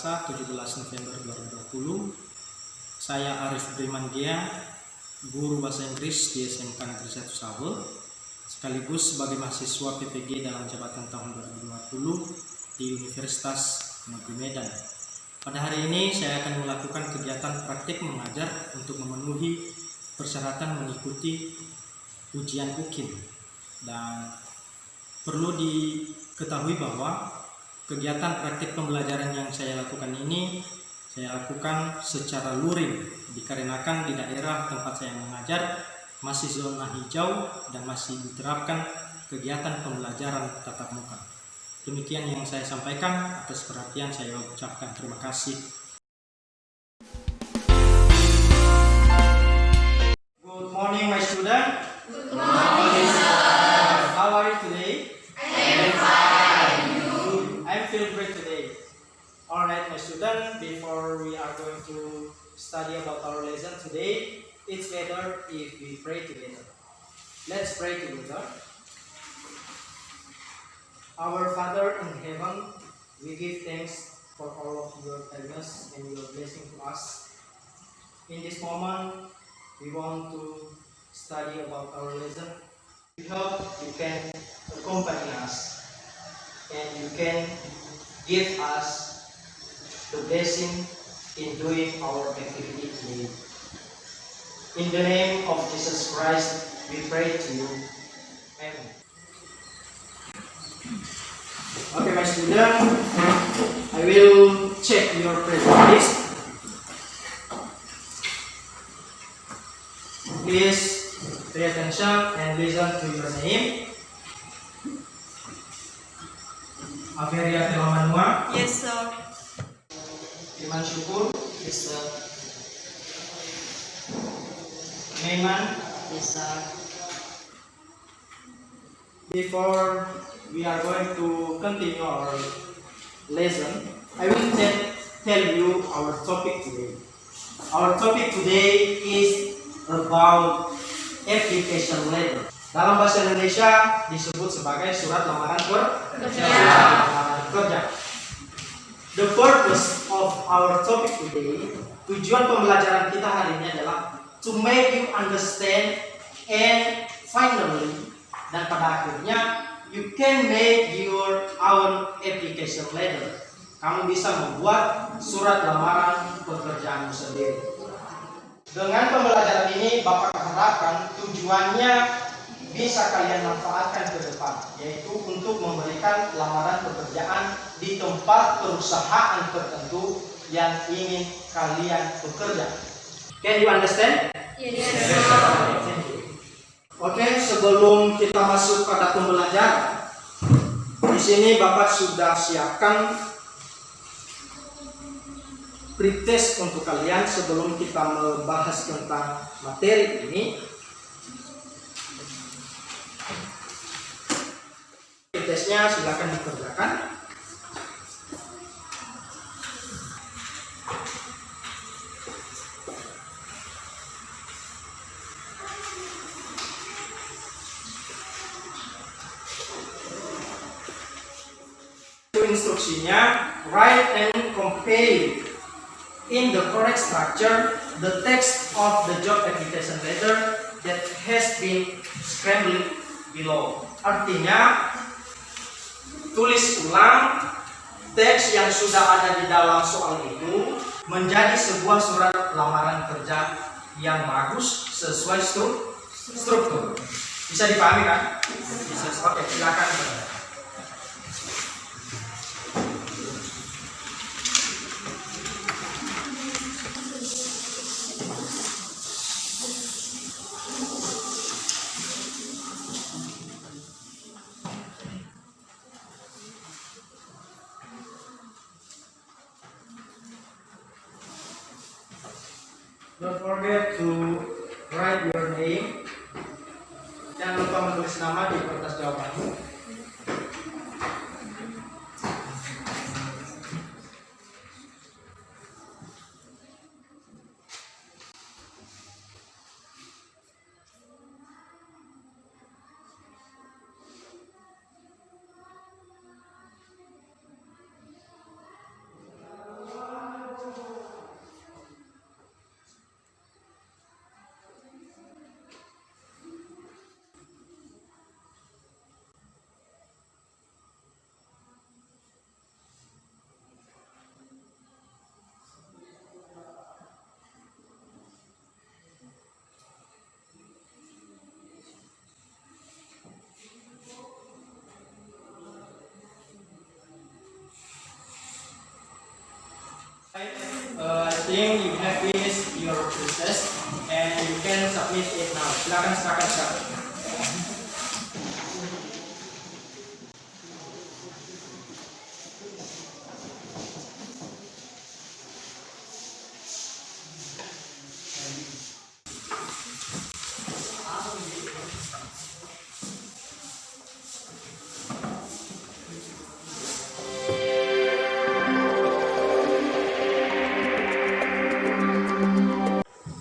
Selasa 17 November 2020. Saya Arif Primandia, guru bahasa Inggris di SMK Negeri 1 Sawel, sekaligus sebagai mahasiswa PPG dalam jabatan tahun 2020 di Universitas Negeri Medan. Pada hari ini saya akan melakukan kegiatan praktik mengajar untuk memenuhi persyaratan mengikuti ujian UKIM. Dan perlu diketahui bahwa kegiatan praktik pembelajaran yang saya lakukan ini saya lakukan secara luring, dikarenakan di daerah tempat saya mengajar masih zona hijau dan masih diterapkan kegiatan pembelajaran tatap muka. Demikian yang saya sampaikan. Atas perhatian saya ucapkan terima kasih. Good morning, my student. Good morning, sir. How are you today? I am fine. I feel great today. Alright, my student, before we are going to study about our lesson today, it's better if we pray together. Let's pray together. Our Father in heaven, we give thanks for all of your kindness and your blessing to us. In this moment, we want to study about our lesson. We hope you can accompany us and you can give us the blessing in doing our activity today. In the name of Jesus Christ, we pray to you. Amen. Okay, my student, I will check your present list. Please pay attention and listen to your name. Averia Telamanua. Yes, sir. Iman Syukur. Yes, sir. Naiman. Yes, sir. Before we are going to continue our lesson, I will tell you our topic today. Our topic today is about application letter. Dalam bahasa Indonesia disebut sebagai surat lamaran kerja. The purpose of our topic today, tujuan pembelajaran kita hari ini adalah to make you understand and finally, dan pada akhirnya you can make your own application letter. Kamu bisa membuat surat lamaran pekerjaanmu sendiri. Dengan pembelajaran ini Bapak harapkan tujuannya bisa kalian manfaatkan ke depan, yaitu untuk memberikan lamaran pekerjaan di tempat perusahaan tertentu yang ingin kalian bekerja. Can you understand? Yes, Oke, sebelum kita masuk pada pembelajaran, di sini Bapak sudah siapkan pretest untuk kalian sebelum kita membahas tentang materi ini. Pretestnya silakan dikerjakan. Instruksinya, write and compare in the correct structure the text of the job application letter that has been scrambled below. Artinya, tulis ulang teks yang sudah ada di dalam soal itu menjadi sebuah surat lamaran kerja yang bagus sesuai struktur. Bisa dipahami kan? Bisa. Oke, silakan. Don't forget to write your name. Jangan lupa menulis nama di kertas jawabannya. have finished your process and you can submit it now. Silakan serahkan sekarang.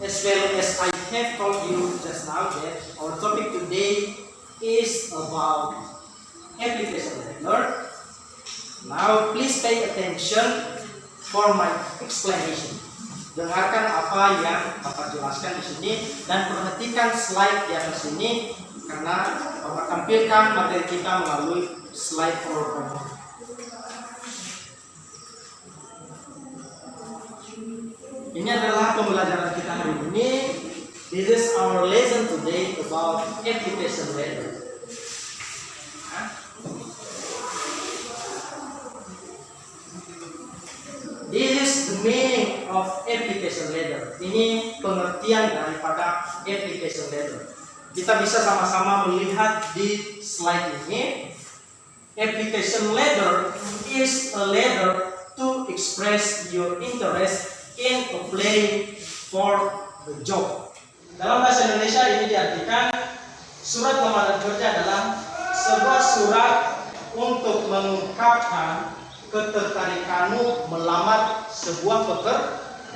As well as I have told you just now that our topic today is about application letter. Now please pay attention for my explanation. Dengarkan apa yang Bapak jelaskan di sini dan perhatikan slide yang di sini karena Bapak tampilkan materi kita melalui slide PowerPoint. Ini adalah pembelajaran kita hari ini. This is our lesson today about application letter. This is the meaning of application letter. Ini pengertian daripada application letter. Kita bisa sama-sama melihat di slide ini. Application letter is a letter to express your interest in applying for the job. Dalam bahasa Indonesia ini diartikan surat lamaran kerja adalah sebuah surat untuk mengungkapkan ketertarikanmu melamar sebuah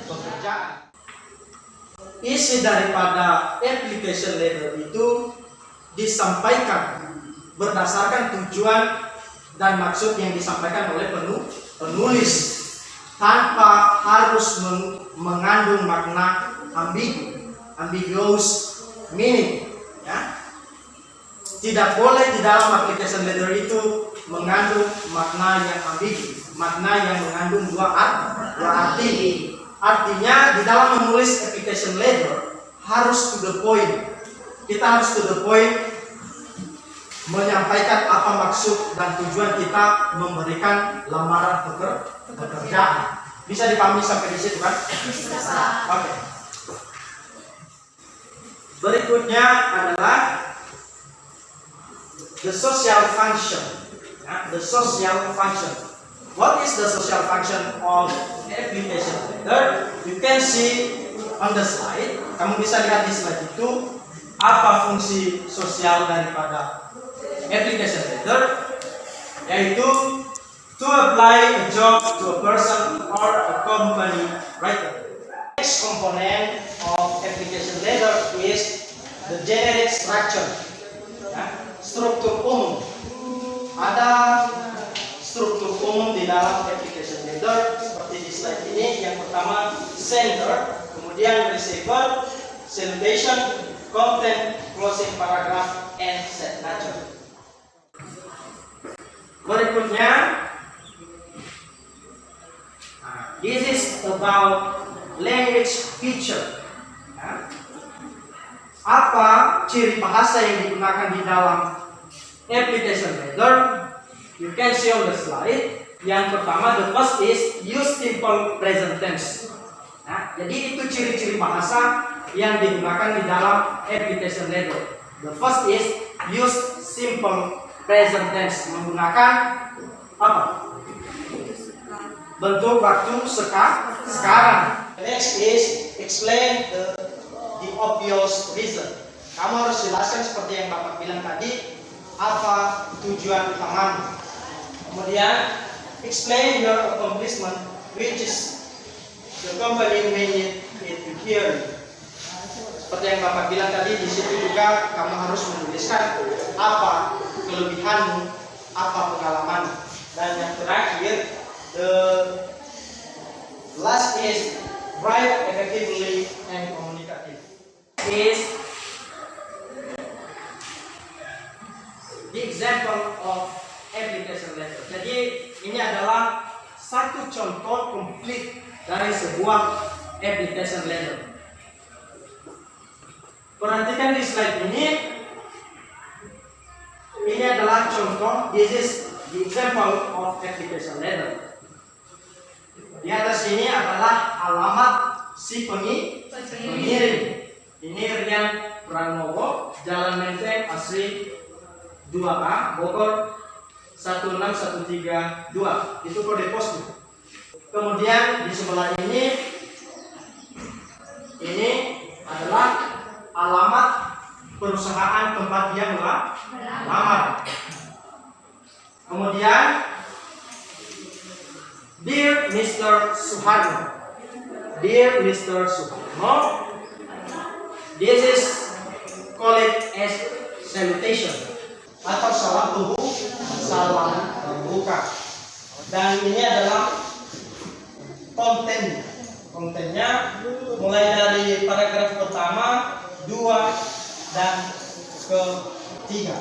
pekerjaan. Isi daripada application letter itu disampaikan berdasarkan tujuan dan maksud yang disampaikan oleh penulis tanpa harus mengandung makna ambiguous meaning, ya. Tidak boleh di dalam application letter itu mengandung makna yang ambigu, makna yang mengandung dua arti. Artinya di dalam menulis application letter harus to the point. Kita harus to the point menyampaikan apa maksud dan tujuan kita memberikan lamaran pekerjaan. Bisa dipahami sampai di situ kan? Bisa. Oke. Berikutnya adalah the social function. The social function. What is the social function of application letter? You can see on the slide. Kamu bisa lihat di slide itu apa fungsi sosial daripada application letter, yaitu to apply a job to a person or a company. Right. Next component of application letter is the generic structure. Struktur umum. Ada struktur umum di dalam application letter seperti di slide ini. Yang pertama sender, kemudian receiver, salutation, content, closing paragraph, and signature. Berikutnya, this is about language feature. Apa ciri bahasa yang digunakan di dalam application letter? You can see on the slide. Yang pertama, the first is use simple present tense. Jadi itu ciri-ciri bahasa yang digunakan di dalam application letter. The first is use simple present tense, menggunakan apa? Bentuk waktu sekarang. Next is explain the obvious reason. Kamu harus jelaskan seperti yang Bapak bilang tadi, apa tujuan utamamu. Kemudian explain your accomplishment, which is the company may need it to hear. Seperti yang Bapak bilang tadi, di situ juga kamu harus menuliskan apa kelebihanmu, apa pengalamanmu. Dan yang terakhir, the last is write effectively and communicative. Is the example of application letter. Jadi ini adalah satu contoh komplit dari sebuah application letter. Perhatikan di slide ini. Ini adalah contoh. This is the example of application letter. Di atas ini adalah alamat si pengirim. Ini Rian Pranowo, Jalan Menteng, Asri 2A, Bogor 16132. Itu kode posnya. Kemudian di sebelah ini adalah alamat perusahaan tempat dia melamar. Kemudian Dear Mr. Suharno, Dear Mr. Suharno, this is called as salutation atau salam pembuka. Dan ini adalah kontennya mulai dari paragraf pertama, 2 dan ketiga.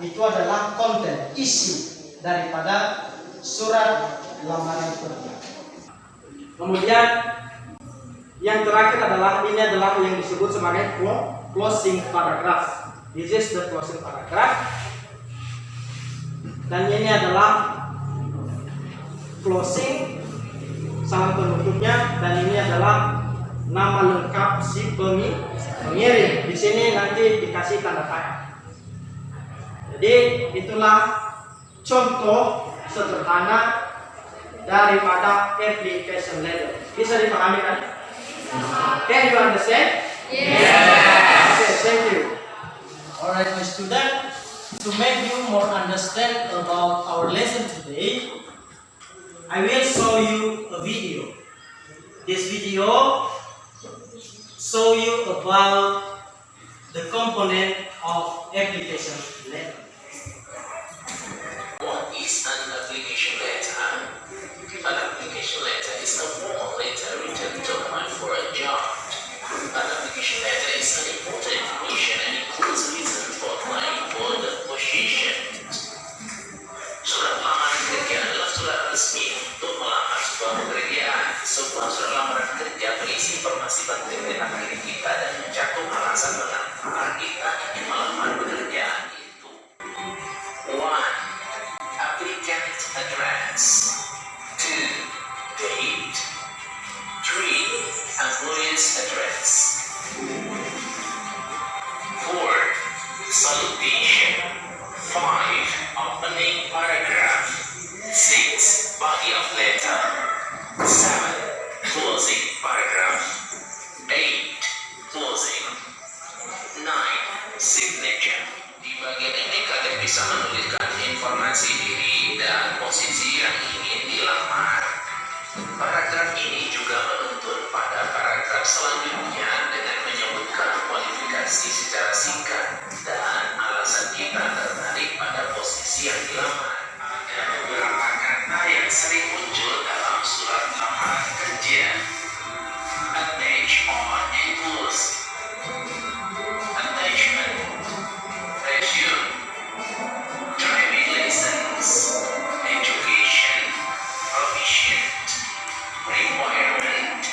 Itu adalah konten, isi daripada surat lamaran kerja. Kemudian yang terakhir adalah yang disebut sebagai closing paragraph. This is the closing paragraph. Dan ini adalah closing salam penutupnya, dan ini adalah nama lengkap si pengirim. Di sini nanti dikasih tanda tangan. Jadi itulah contoh sederhana daripada application letter. Bisa dipahami kan? Can you understand? Yes. Okay, thank you. Alright, my student, to make you more understand about our lesson today, I will show you a video. This video show you about the component of application letter. What is an application letter? An application letter is a formal letter written to apply for a job. An application letter is an important information and includes reason for applying for the position. Surat lamaran kerja adalah surat resmi untuk melamar sebuah pekerjaan. Sebuah surat lamaran kerja berisi informasi penting tentang diri kita dan mencakup alasan mengapa kita ingin melamar pekerjaan itu. 1. Applicant address. 2. Date. 3. Employer's address. 4. Salutation. 5. Opening paragraph. 6. Body of letter. 7. Closing paragraph. 8. Closing. 9. Signature. Di bagian ini kalian bisa menuliskan informasi diri dan posisi yang ingin dilamar. Paragraf ini juga menuntun pada paragraf selanjutnya dengan menyebutkan kualifikasi secara singkat dan alasan kita tertarik pada posisi yang dilamar. Ada beberapa kata yang sering muncul dalam surat lamaran kerja. Attach or enclose. Attachment. Resume. Driving license. Education. Proficient. Requirement.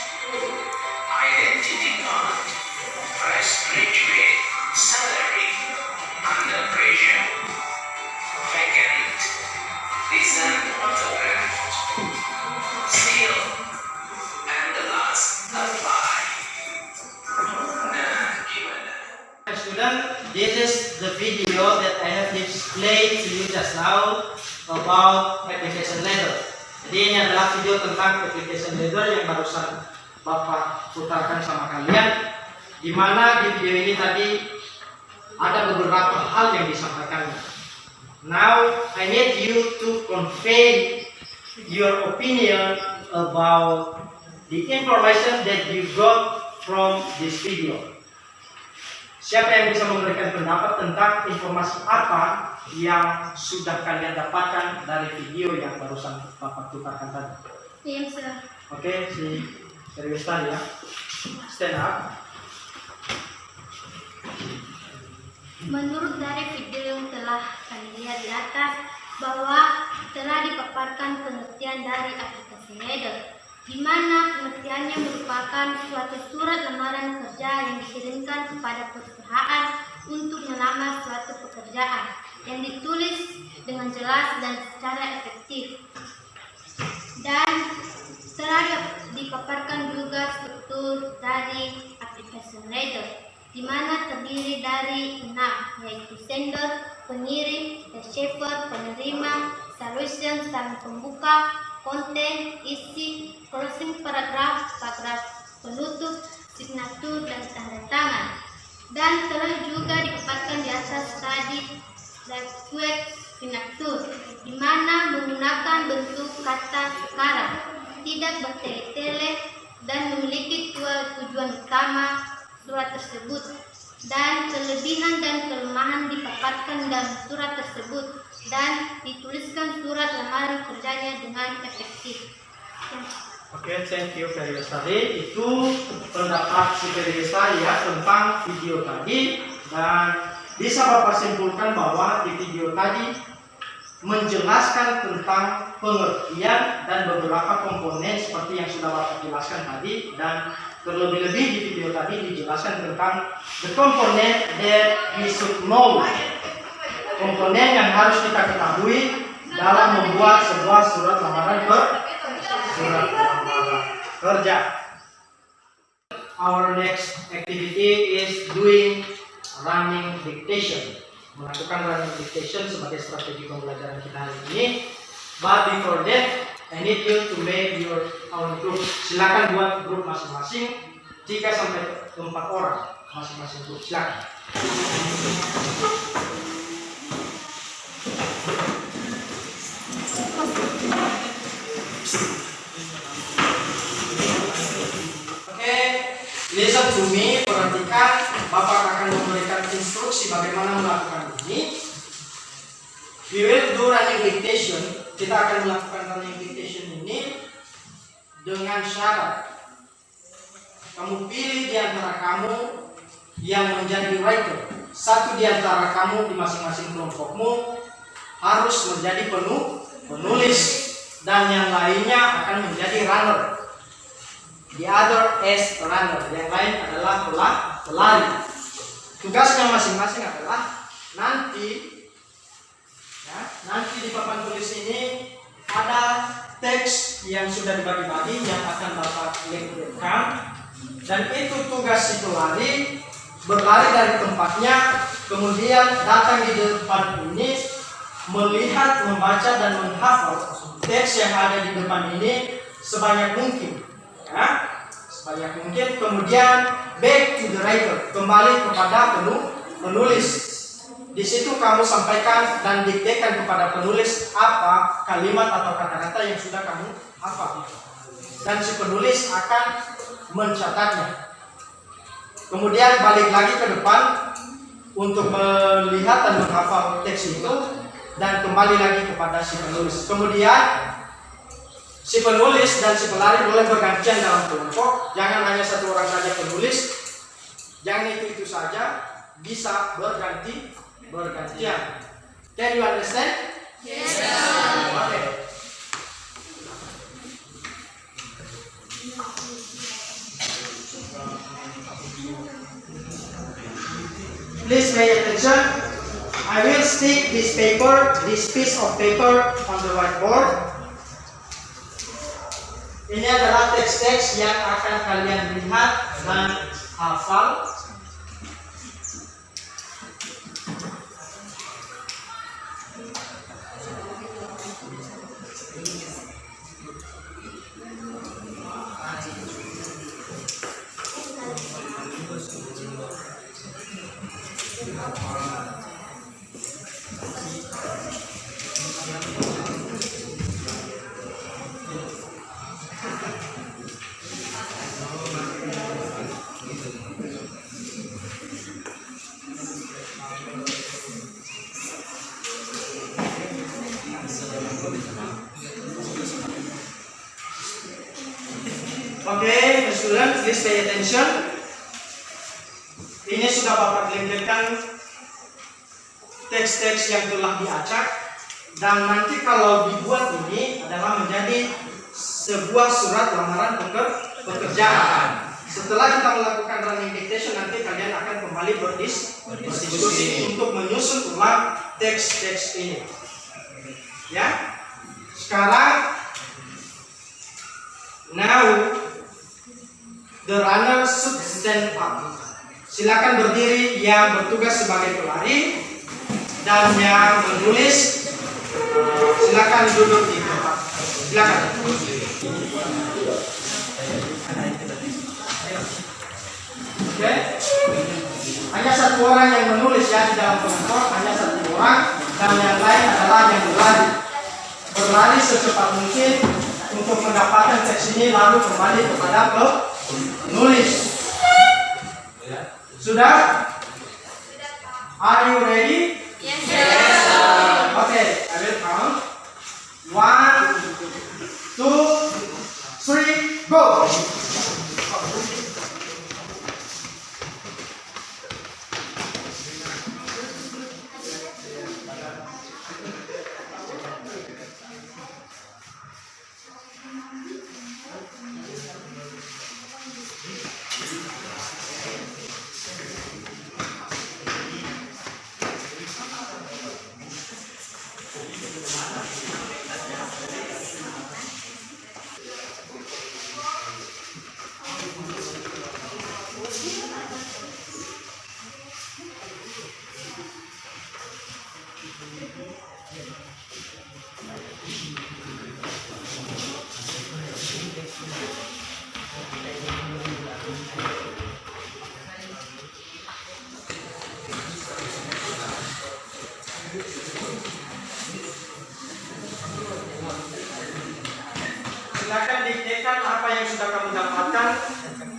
Identity card. Fresh graduate. Salary. Under pressure. Vacant. Recent photograph. Skill. And the last, apply. Nah, gimana? Student, this is the video that I have displayed to you just now about application letter. Jadi ini adalah video tentang application letter yang barusan Bapak putarkan sama kalian, di mana di video ini tadi ada beberapa hal yang disampaikan. Now I need you to convey your opinion about the information that you got from this video. Siapa yang bisa memberikan pendapat tentang informasi apa yang sudah kalian dapatkan dari video yang barusan Bapak tukarkan tadi? Yes, sir. Oke, si Tristan ya. Stand up. Menurut dari video yang telah kami lihat di atas, bahwa telah dipaparkan pengertian dari aplikasi letter, di mana pengertiannya merupakan suatu surat lamaran kerja yang dikirimkan kepada perusahaan untuk melamar suatu pekerjaan yang ditulis dengan jelas dan secara efektif, dan telah dipaparkan juga struktur dari aplikasi Reader, di mana terdiri dari 6, yaitu sender, pengirim, receiver, penerima, solution, sang pembuka, konten, isi, closing paragraf, paragraf penutup, signatur, dan tanda tangan. Dan telah juga dipaparkan di atas tadi request signatur, di mana menggunakan bentuk kata sekarang, tidak bertele-tele, dan memiliki tujuan utama surat tersebut, dan kelebihan dan kelemahan dipaparkan dalam surat tersebut, dan dituliskan surat lamaran kerjanya dengan efektif. Oke, thank you very much tadi. Itu pendapat superior saya tentang video tadi, dan bisa Bapak simpulkan bahwa di video tadi menjelaskan tentang pengertian dan beberapa komponen seperti yang sudah Bapak jelaskan tadi, dan terlebih-lebih di video tadi dijelaskan tentang the component that we should know, komponen yang harus kita ketahui dalam membuat sebuah surat lamaran kerja. Our next activity is doing running dictation, melakukan running dictation sebagai strategi pembelajaran kita hari ini. But before that, I need you to make your own group. Silakan buat grup masing-masing 3 sampai 4 orang masing-masing grup. Silakan. Listen to me, perhatikan. Bapak akan memberikan instruksi bagaimana melakukan ini. We will do running dictation. Kita akan melakukan running dictation ini dengan syarat kamu pilih di antara kamu yang menjadi writer. Satu di antara kamu di masing-masing kelompokmu harus menjadi penulis, dan yang lainnya akan menjadi runner. The other is runner. Yang lain adalah pelari. Tugasnya masing-masing adalah nanti di papan tulis ini ada teks yang sudah dibagi-bagi yang akan Bapak linkkan, dan itu tugas si pelari berlari dari tempatnya, kemudian datang di depan ini, melihat, membaca, dan menghafal teks yang ada di depan ini sebanyak mungkin. Sebanyak mungkin, kemudian back to the writer, kembali kepada penulis. Di situ kamu sampaikan dan diktekan kepada penulis apa kalimat atau kata-kata yang sudah kamu hafal, dan si penulis akan mencatatnya. Kemudian balik lagi ke depan untuk melihat dan menghafal teks itu, dan kembali lagi kepada si penulis. Kemudian si penulis dan si pelari boleh bergantian dalam kelompok. Jangan hanya satu orang saja penulis. Jangan itu saja, bisa bergantian. Can you understand? Yes. Okay. Please pay attention. I will stick this piece of paper on the whiteboard. Ini adalah teks-teks yang akan kalian lihat dan hafal. Okay, students, please pay attention. Ini sudah Bapak linkkan teks-teks yang telah diacak, dan nanti kalau dibuat ini adalah menjadi sebuah surat lamaran pekerjaan. Setelah kita melakukan running dictation, nanti kalian akan kembali berdiskusi untuk menyusun ulang teks-teks ini. Ya, sekarang now The runner should stand up. Silakan berdiri yang bertugas sebagai pelari, dan yang menulis silakan duduk di tempat. Silakan. Oke. Hanya satu orang yang menulis ya di dalam kelompok, hanya satu orang, dan yang lain adalah yang berlari secepat mungkin untuk mendapatkan teks ini lalu kembali kepada penulis. Sudah? Are you ready? Yes, sir. Okay, I will count. 1, 2, 3, go. Silakan diktekan apa yang sudah kamu dapatkan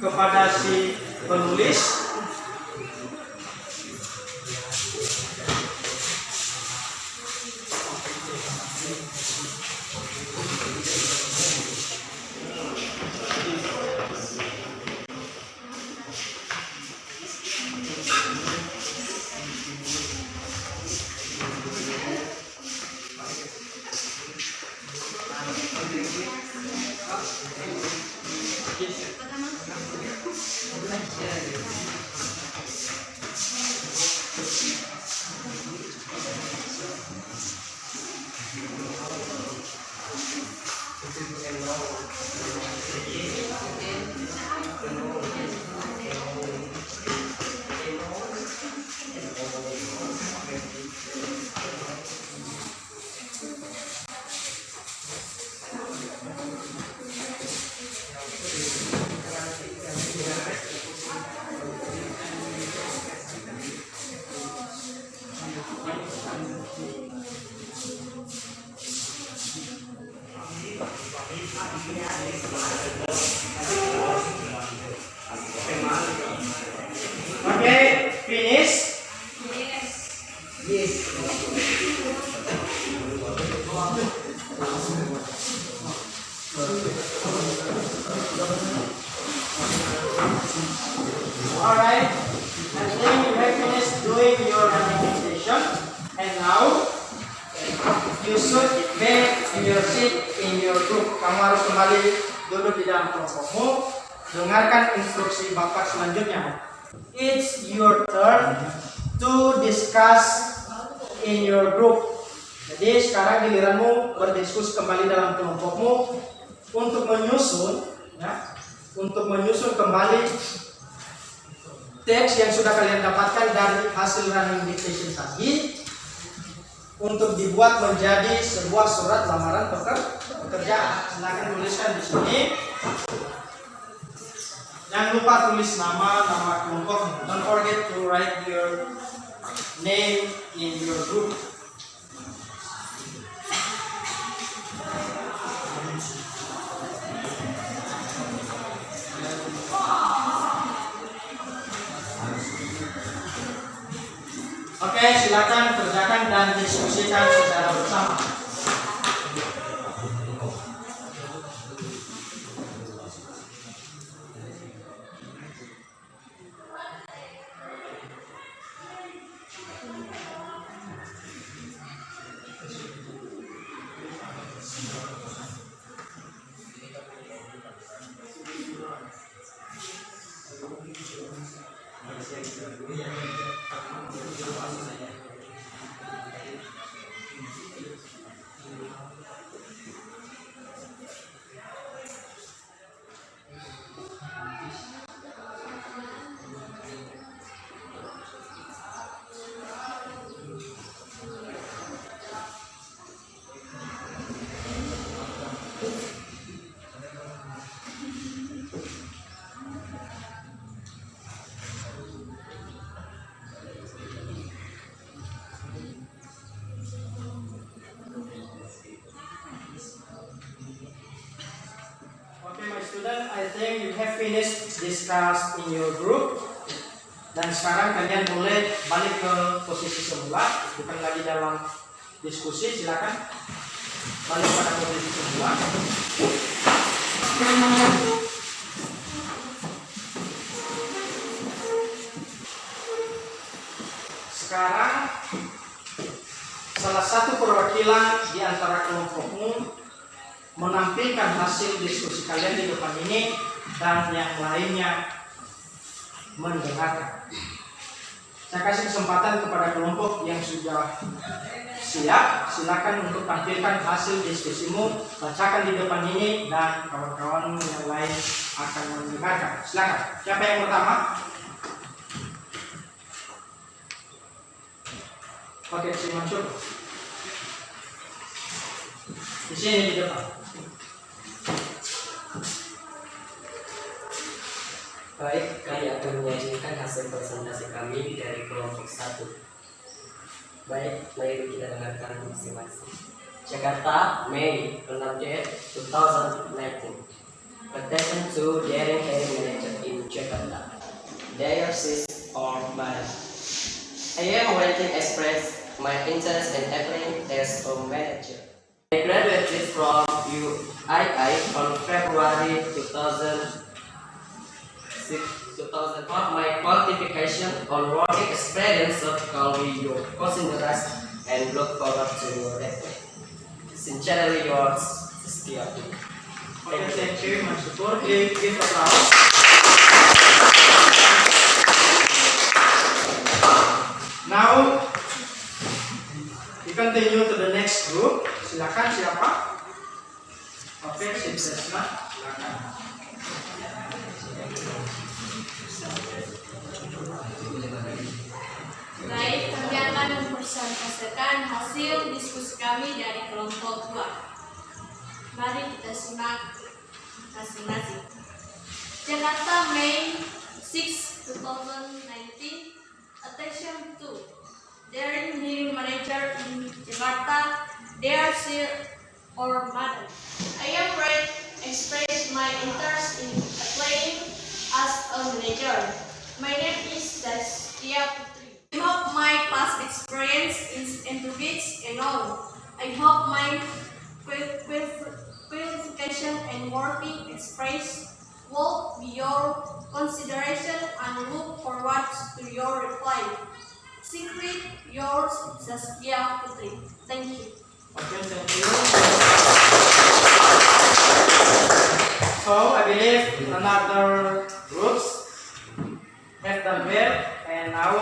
kepada si penulis. Okay, finish. Alright, I think you have finished doing your meditation, and now you should back in your seat in your group. Kamu harus kembali duduk di dalam kelompokmu. Dengarkan instruksi Bapak selanjutnya. It's your turn to discuss in your group. Jadi sekarang giliranmu berdiskusi kembali dalam kelompokmu untuk menyusun, ya, untuk menyusun kembali teks yang sudah kalian dapatkan dari hasil running dictation tadi untuk dibuat menjadi sebuah surat lamaran pekerjaan. Silakan tuliskan di sini. Jangan lupa tulis nama kelompok. Don't forget to write your name in your group. Oke, silakan kerjakan dan diskusikan secara bersama. think you have finished discuss in your group. Dan sekarang kalian boleh balik ke posisi semula, bukan lagi dalam diskusi. Silakan balik pada posisi semula. Sekarang salah satu perwakilan di antara kelompokmu menampilkan hasil diskusi kalian di depan ini dan yang lainnya mendengarkan. Saya kasih kesempatan kepada kelompok yang sudah siap, silakan untuk tampilkan hasil diskusimu, bacakan di depan ini dan kawan-kawan yang lain akan mendengarkan. Silakan. Siapa yang pertama? Oke, si Mansur. Di sini di depan. Baik, kami akan menyajikan hasil presentasi kami dari kelompok 1. Baik, mari kita dengarkan masing-masing. Jakarta, Mei 6 2019. Attention to daring hiring manager in Jakarta. Diocese or Barat. I am waiting to express my interest in applying as a manager. I graduated from UII on February 2004. My qualification on working experience of Calvi your consideration and look forward to your reply. Sincerely yours, Setiapi. Okay, thank you, Mas Syukur. Give applause. Now we continue to the next group. Silakan siapa? Oke, Sibsesna, silakan. Baik, kami akan mempresentasikan hasil diskusi kami dari kelompok 2. Mari kita simak masing-masing. Jakarta, Mei 6, 2019. Attention to daring hiring manager in Jakarta, Diocese or Barat. I am ready to express my interest in applying as a manager. My name is Dastia Putri. I hope my past experience is encouraged and all. I hope my qualification and working experience will be your consideration and look forward to your reply. Secret yours, Dastia Putri. Thank you. Okay, thank you. So I believe another groups have done well, and now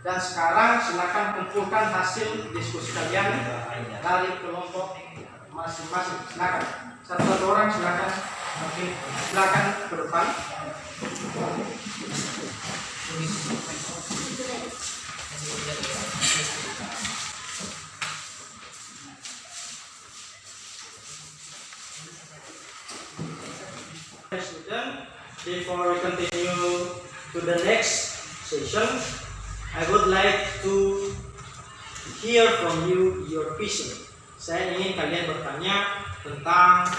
dan sekarang silakan kumpulkan hasil diskusi kalian dari kelompok masing-masing. Silakan satu orang, silakan. Oke, silakan ke depan. Student, before we continue to the next session, I would like to hear from you your vision. Saya ingin kalian bertanya tentang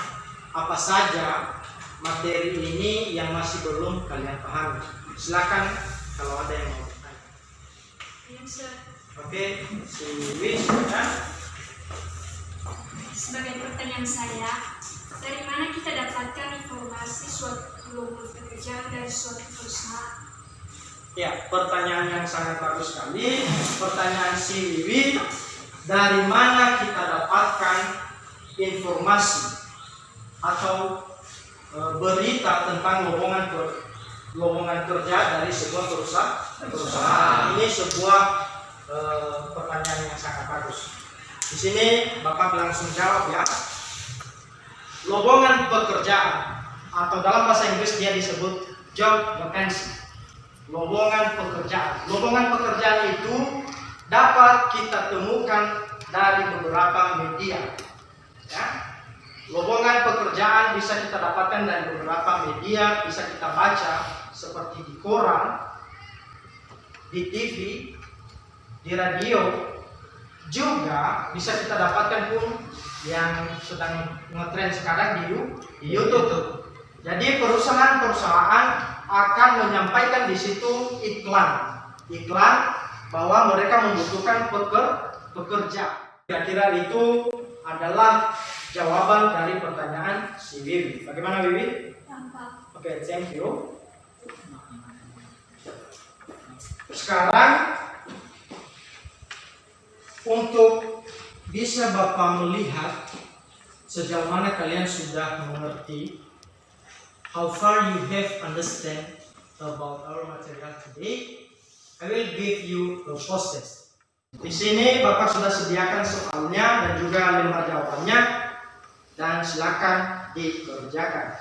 apa saja materi ini yang masih belum kalian pahami. Silakan kalau ada yang mau bertanya. Oke, si Wish, silakan. Sebagai pertanyaan saya, dari mana kita dapatkan informasi suatu lowongan pekerjaan dari suatu perusahaan? Ya, pertanyaan yang sangat bagus sekali. Pertanyaan si Wiwi, dari mana kita dapatkan informasi atau berita tentang lowongan kerja dari sebuah perusahaan? Ini sebuah pertanyaan yang sangat bagus. Di sini Bapak langsung jawab ya. Lowongan pekerjaan atau dalam bahasa Inggris dia disebut job vacancy. Lowongan pekerjaan itu dapat kita temukan dari beberapa media. Ya. Lowongan pekerjaan bisa kita dapatkan dari beberapa media, bisa kita baca seperti di koran, di TV, di radio, juga bisa kita dapatkan pun yang sedang ngetren sekarang di YouTube. Jadi perusahaan-perusahaan akan menyampaikan di situ iklan bahwa mereka membutuhkan pekerja. Kira-kira itu adalah jawaban dari pertanyaan si Wiwi. Bagaimana Wiwi? Oke, thank you. Sekarang untuk bisa Bapak melihat sejauh mana kalian sudah mengerti, how far you have understand about our material today, I will give you a post test. Di sini Bapak sudah sediakan soalnya dan juga lembar jawabannya, dan silakan dikerjakan.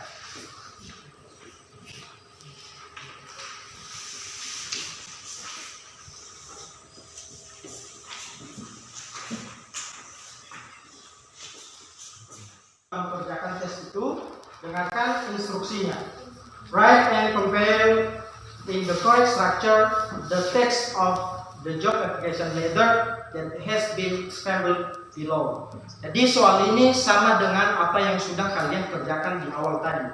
Mengerjakan tes itu, dengarkan instruksinya. Write and compare in the correct structure the text of the job application letter that has been scrambled below. Jadi soal ini sama dengan apa yang sudah kalian kerjakan di awal tadi.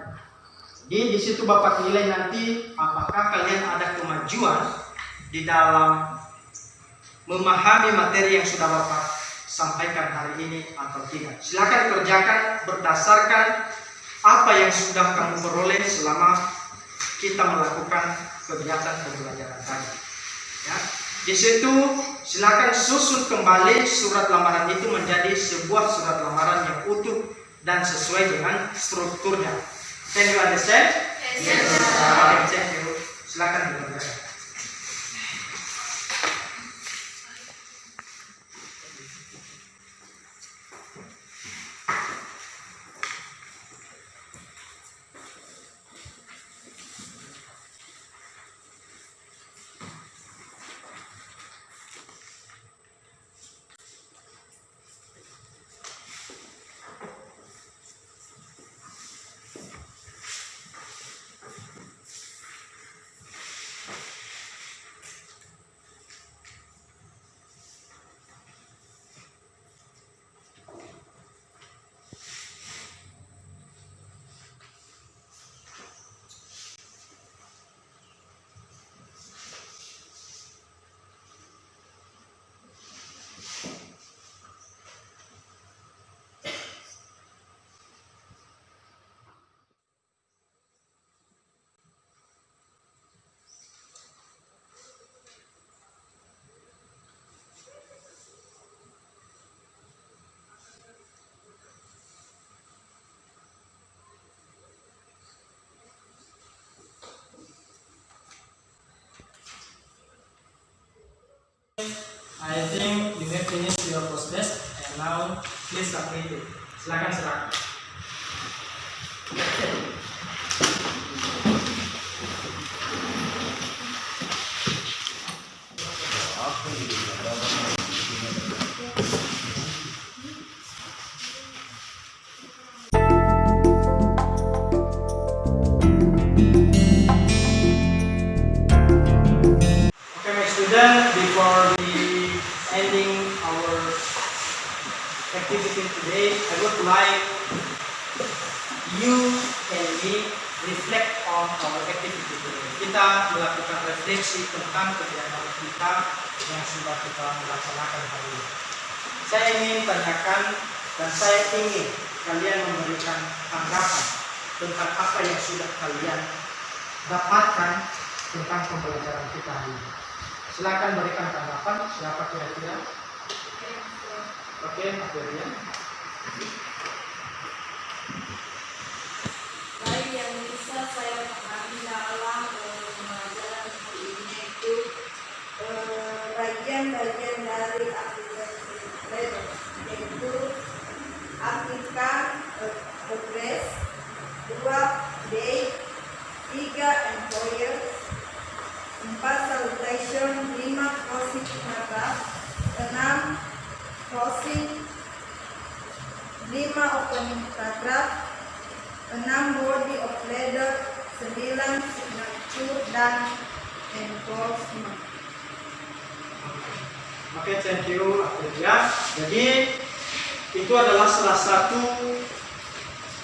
Jadi di situ Bapak nilai nanti apakah kalian ada kemajuan di dalam memahami materi yang sudah Bapak sampaikan hari ini atau tidak. Silakan kerjakan berdasarkan apa yang sudah kamu peroleh selama kita melakukan kegiatan pembelajaran tadi. Ya. Di situ silakan susun kembali surat lamaran itu menjadi sebuah surat lamaran yang utuh dan sesuai dengan strukturnya. Can you understand? Yes. Okay, thank you. Silakan dikerjakan. I think you have finished your post test and now please submit it. Silakan serahkan. Okay, my student, before we ending our activity today, I would like you and me reflect on our activity today. Kita melakukan refleksi tentang kegiatan kita yang sudah kita laksanakan hari ini. Saya ingin tanyakan dan saya ingin kalian memberikan tanggapan tentang apa yang sudah kalian dapatkan tentang pembelajaran kita hari ini. Silakan berikan tanggapan. Siapa kira-kira? Oke, Akhirnya. Baik, yang bisa saya pahami dalam pembelajaran hari ini itu bagian-bagian dari aplikasi letter, yaitu artikel, progress, 2 day, 3 employer, 4 salutation, 5 closing paragraph, 6 closing, 5 opening paragraph, 6 body of letter, 9 signature, dan endorsement. Oke, thank you Akhirnya. Jadi itu adalah salah satu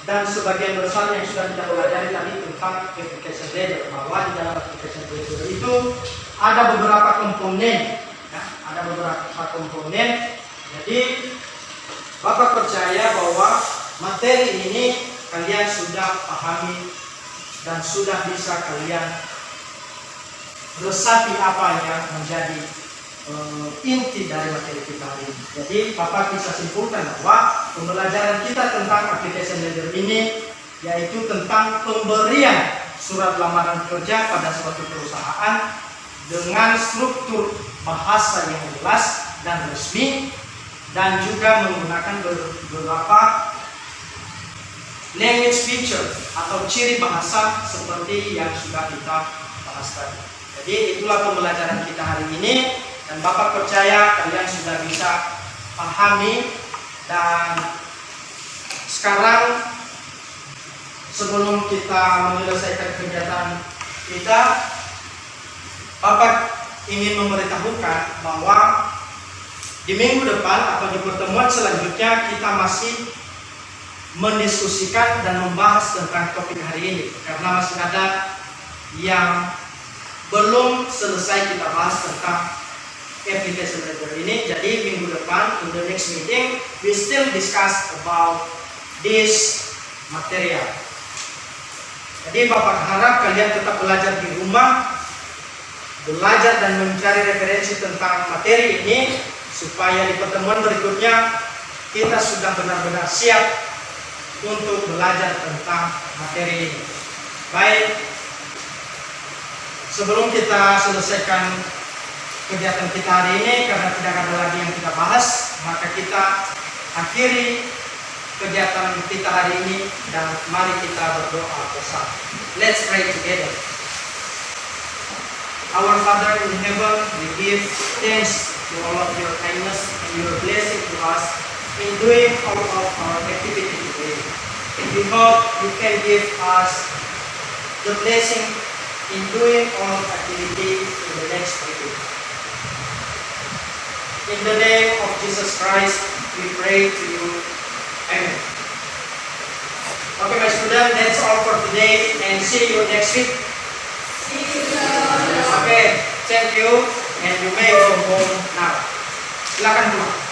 dan sebagian besar yang sudah kita pelajari tadi tentang application ladder, bahwa di dalam application ladder itu ada beberapa komponen, ya, ada beberapa komponen. Jadi Bapak percaya bahwa materi ini kalian sudah pahami dan sudah bisa kalian resapi apa yang menjadi inti dari materi kita hari ini. Jadi Bapak bisa simpulkan bahwa pembelajaran kita tentang application ladder ini yaitu tentang pemberian surat lamaran kerja pada suatu perusahaan dengan struktur bahasa yang jelas dan resmi, dan juga menggunakan beberapa language feature atau ciri bahasa seperti yang sudah kita bahas tadi. Jadi itulah pembelajaran kita hari ini, dan Bapak percaya kalian sudah bisa pahami. Dan sekarang sebelum kita menyelesaikan kegiatan kita, Bapak ingin memberitahukan bahwa di minggu depan atau di pertemuan selanjutnya kita masih mendiskusikan dan membahas tentang topik hari ini, karena masih ada yang belum selesai kita bahas tentang application ladder ini. Jadi minggu depan, in the next meeting, we still discuss about this material. Jadi Bapak harap kalian tetap belajar di rumah, belajar dan mencari referensi tentang materi ini, supaya di pertemuan berikutnya kita sudah benar-benar siap untuk belajar tentang materi ini. Baik, sebelum kita selesaikan kegiatan kita hari ini, karena tidak ada lagi yang kita bahas, maka kita akhiri kegiatan kita hari ini dan mari kita berdoa bersama. Let's pray together. Our Father in heaven, we give thanks to all of your kindness and your blessing to us in doing all of our activity today. And we hope you can give us the blessing in doing all activity in the next meeting. In the name of Jesus Christ, we pray to you. Amen. Okay, my student, that's all for today, and see you next week. Okay, thank you, and you may go home now. Silakan pulang.